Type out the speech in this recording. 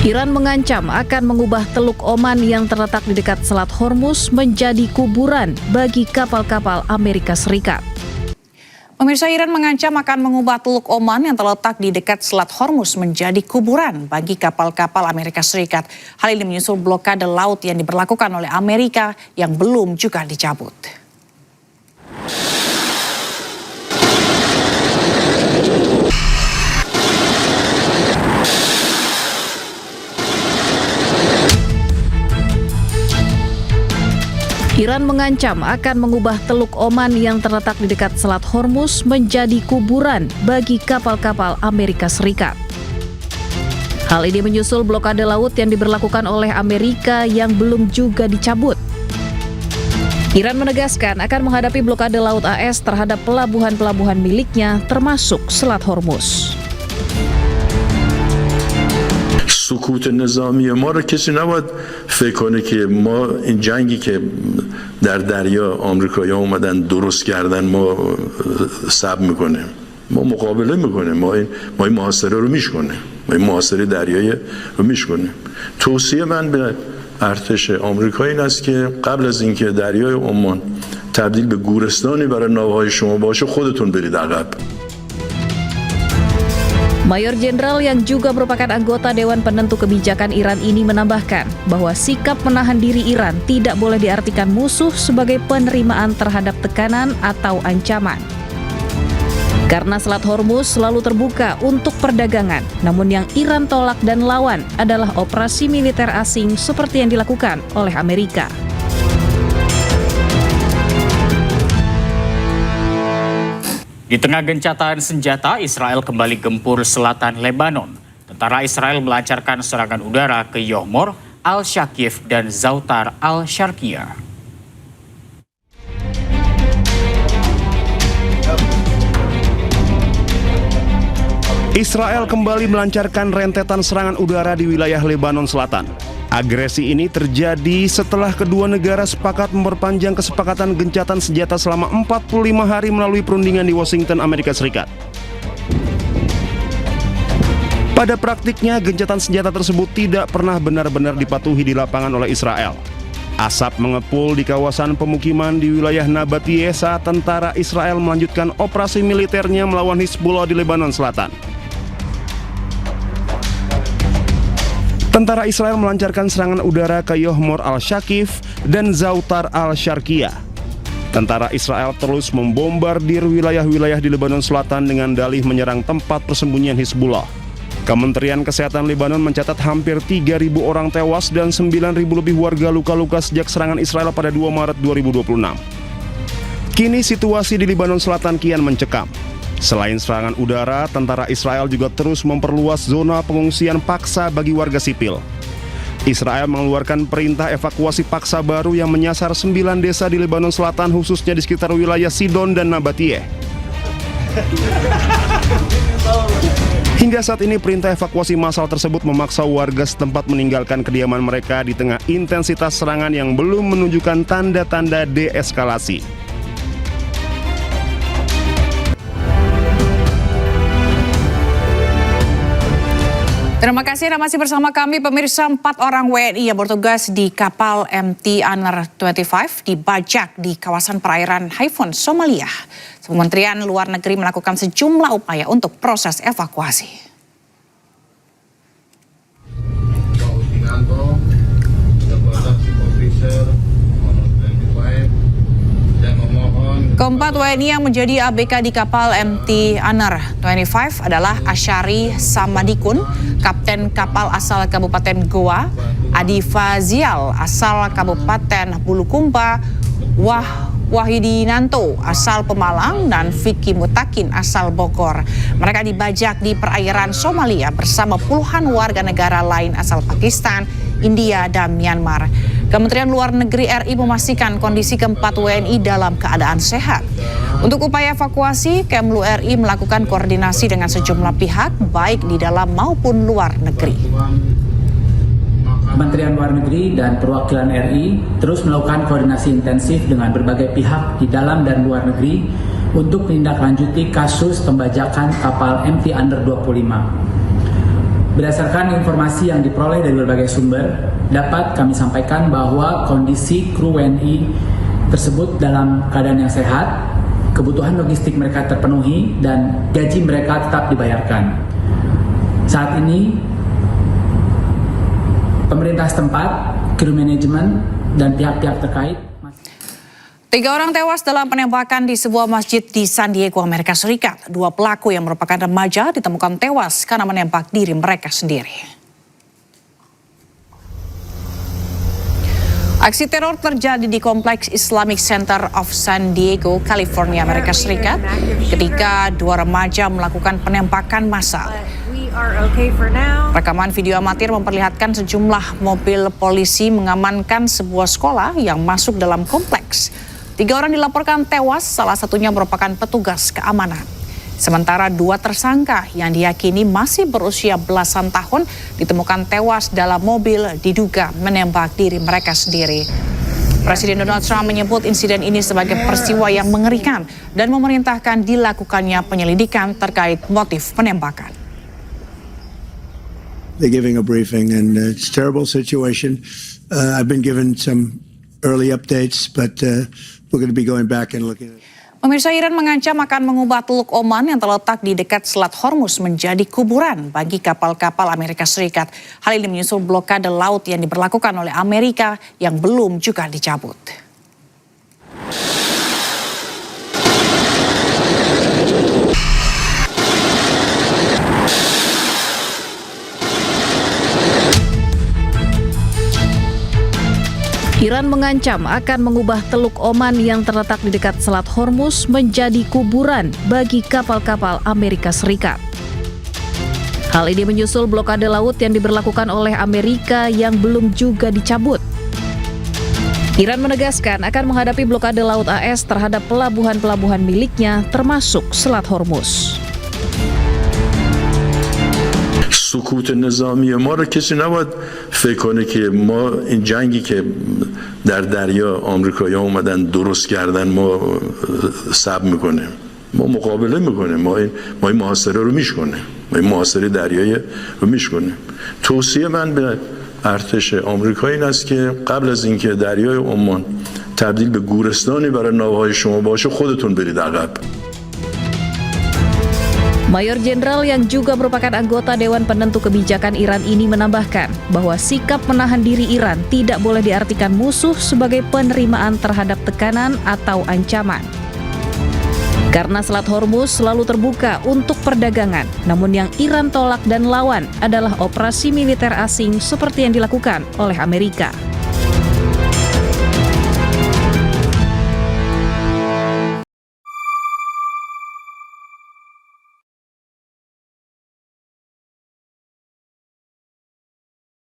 Iran mengancam akan mengubah Teluk Oman yang terletak di dekat Selat Hormuz menjadi kuburan bagi kapal-kapal Amerika Serikat. Pemirsa, Iran mengancam akan mengubah Teluk Oman yang terletak di dekat Selat Hormuz menjadi kuburan bagi kapal-kapal Amerika Serikat. Hal ini menyusul blokade laut yang diberlakukan oleh Amerika yang belum juga dicabut. Iran mengancam akan mengubah Teluk Oman yang terletak di dekat Selat Hormuz menjadi kuburan bagi kapal-kapal Amerika Serikat. Hal ini menyusul blokade laut yang diberlakukan oleh Amerika yang belum juga dicabut. Iran menegaskan akan menghadapi blokade laut AS terhadap pelabuhan-pelabuhan miliknya termasuk Selat Hormuz. سکوت نظامی ما رو کسی نباید فکر کنه که ما این جنگی که در دریا آمریکایی‌ها اومدن درست کردن ما صبر میکنیم. ما مقابله میکنیم. ما این محاصره رو میشکنیم. ما این محاصره دریایی رو میشکنیم. توصیه من به ارتش آمریکا این است که قبل از اینکه دریای عمان تبدیل به گورستانی برای ناوهای شما باشه خودتون برید عقب. Mayor Jenderal yang juga merupakan anggota Dewan Penentu Kebijakan Iran ini menambahkan bahwa sikap menahan diri Iran tidak boleh diartikan musuh sebagai penerimaan terhadap tekanan atau ancaman. Karena Selat Hormuz selalu terbuka untuk perdagangan, namun yang Iran tolak dan lawan adalah operasi militer asing seperti yang dilakukan oleh Amerika. Di tengah gencatan senjata, Israel kembali gempur selatan Lebanon. Tentara Israel melancarkan serangan udara ke Yohmor, Al-Shakif, dan Zautar Al-Sharqiyah. Israel kembali melancarkan rentetan serangan udara di wilayah Lebanon Selatan. Agresi ini terjadi setelah kedua negara sepakat memperpanjang kesepakatan gencatan senjata selama 45 hari melalui perundingan di Washington, Amerika Serikat. Pada praktiknya, gencatan senjata tersebut tidak pernah benar-benar dipatuhi di lapangan oleh Israel. Asap mengepul di kawasan pemukiman di wilayah Nabatiyeh saat tentara Israel melanjutkan operasi militernya melawan Hizbullah di Lebanon Selatan. Tentara Israel melancarkan serangan udara ke Yohmor Al-Shakif dan Zautar Al-Sharqiyah. Tentara Israel terus membombardir wilayah-wilayah di Lebanon Selatan dengan dalih menyerang tempat persembunyian Hizbullah. Kementerian Kesehatan Lebanon mencatat hampir 3.000 orang tewas dan 9.000 lebih warga luka-luka sejak serangan Israel pada 2 Maret 2026. Kini situasi di Lebanon Selatan kian mencekam. Selain serangan udara, tentara Israel juga terus memperluas zona pengungsian paksa bagi warga sipil. Israel mengeluarkan perintah evakuasi paksa baru yang menyasar 9 desa di Lebanon Selatan, khususnya di sekitar wilayah Sidon dan Nabatiyeh. Hingga saat ini perintah evakuasi massal tersebut memaksa warga setempat meninggalkan kediaman mereka di tengah intensitas serangan yang belum menunjukkan tanda-tanda deeskalasi. Terima kasih Anda masih bersama kami, pemirsa. 4 orang WNI yang bertugas di kapal MT Anar 25 dibajak di kawasan perairan Haifon, Somalia. Kementerian Luar Negeri melakukan sejumlah upaya untuk proses evakuasi. Keempat WNI yang menjadi ABK di kapal MT Anar 25 adalah Asyari Samadikun, Kapten kapal asal Kabupaten Goa, Adi Fazial asal Kabupaten Bulukumba, Wahidinanto asal Pemalang, dan Vicky Mutakin asal Bogor. Mereka dibajak di perairan Somalia bersama puluhan warga negara lain asal Pakistan, India, dan Myanmar. Kementerian Luar Negeri RI memastikan kondisi keempat WNI dalam keadaan sehat. Untuk upaya evakuasi, Kemlu RI melakukan koordinasi dengan sejumlah pihak, baik di dalam maupun luar negeri. Kementerian Luar Negeri dan perwakilan RI terus melakukan koordinasi intensif dengan berbagai pihak di dalam dan luar negeri untuk menindaklanjuti kasus pembajakan kapal MT Anar 25. Berdasarkan informasi yang diperoleh dari berbagai sumber, dapat kami sampaikan bahwa kondisi kru WNI tersebut dalam keadaan yang sehat, kebutuhan logistik mereka terpenuhi, dan gaji mereka tetap dibayarkan. Saat ini, pemerintah setempat, kru manajemen, dan pihak-pihak terkait 3 orang tewas dalam penembakan di sebuah masjid di San Diego, Amerika Serikat. 2 pelaku yang merupakan remaja ditemukan tewas karena menembak diri mereka sendiri. Aksi teror terjadi di Kompleks Islamic Center of San Diego, California, Amerika Serikat, ketika 2 remaja melakukan penembakan massal. Rekaman video amatir memperlihatkan sejumlah mobil polisi mengamankan sebuah sekolah yang masuk dalam kompleks. 3 orang dilaporkan tewas, salah satunya merupakan petugas keamanan. Sementara 2 tersangka yang diyakini masih berusia belasan tahun ditemukan tewas dalam mobil diduga menembak diri mereka sendiri. Presiden Donald Trump menyebut insiden ini sebagai peristiwa yang mengerikan dan memerintahkan dilakukannya penyelidikan terkait motif penembakan. They're giving a briefing, and it's a terrible situation. I've been given some early updates, but we're going to be going back and looking at it. Pemirsa, Iran mengancam akan mengubah Teluk Oman yang terletak di dekat Selat Hormuz menjadi kuburan bagi kapal-kapal Amerika Serikat. Hal ini menyusul blokade laut yang diberlakukan oleh Amerika yang belum juga dicabut. Iran mengancam akan mengubah Teluk Oman yang terletak di dekat Selat Hormuz menjadi kuburan bagi kapal-kapal Amerika Serikat. Hal ini menyusul blokade laut yang diberlakukan oleh Amerika yang belum juga dicabut. Iran menegaskan akan menghadapi blokade laut AS terhadap pelabuhan-pelabuhan miliknya termasuk Selat Hormuz. سکوت نظامی ما رو کسی نباید فکر کنه که ما این جنگی که در دریا آمریکایی‌ها اومدن درست کردن ما صبر میکنیم. ما مقابله میکنیم. ما این محاصره رو میشکنیم. ما این محاصره دریایی رو میشکنیم. توصیه من به ارتش آمریکایی این است که قبل از اینکه دریای عمان تبدیل به گورستانی برای ناوهای شما باشه خودتون برید عقب. Mayor Jenderal yang juga merupakan anggota Dewan Penentu Kebijakan Iran ini menambahkan bahwa sikap menahan diri Iran tidak boleh diartikan musuh sebagai penerimaan terhadap tekanan atau ancaman. Karena Selat Hormuz selalu terbuka untuk perdagangan, namun yang Iran tolak dan lawan adalah operasi militer asing seperti yang dilakukan oleh Amerika.